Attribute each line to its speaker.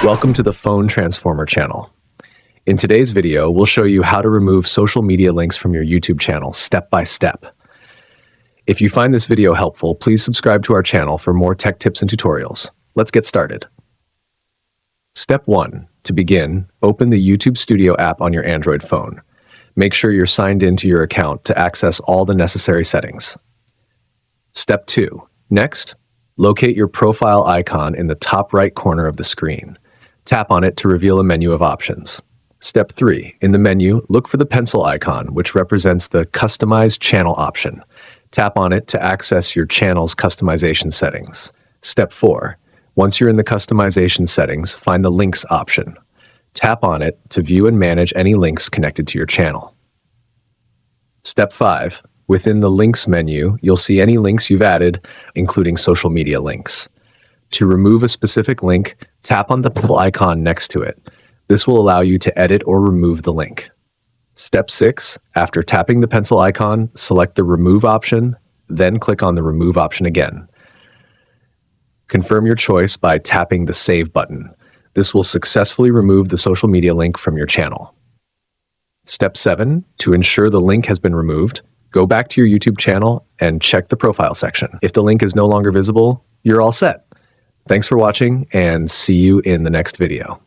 Speaker 1: Welcome to the Phone Transformer channel. In today's video, we'll show you how to remove social media links from your YouTube channel step by step. If you find this video helpful, please subscribe to our channel for more tech tips and tutorials. Let's get started. Step 1. To begin, open the YouTube Studio app on your Android phone. Make sure you're signed into your account to access all the necessary settings. Step 2. Next, locate your profile icon in the top right corner of the screen. Tap on it to reveal a menu of options. Step 3. In the menu, look for the pencil icon, which represents the Customize Channel option. Tap on it to access your channel's customization settings. Step 4. Once you're in the customization settings, find the Links option. Tap on it to view and manage any links connected to your channel. Step 5. Within the Links menu, you'll see any links you've added, including social media links. To remove a specific link, tap on the pencil icon next to it. This will allow you to edit or remove the link. Step 6. After tapping the pencil icon, select the Remove option, then click on the Remove option again. Confirm your choice by tapping the Save button. This will successfully remove the social media link from your channel. Step 7. To ensure the link has been removed, go back to your YouTube channel and check the profile section. If the link is no longer visible, you're all set. Thanks for watching, and see you in the next video.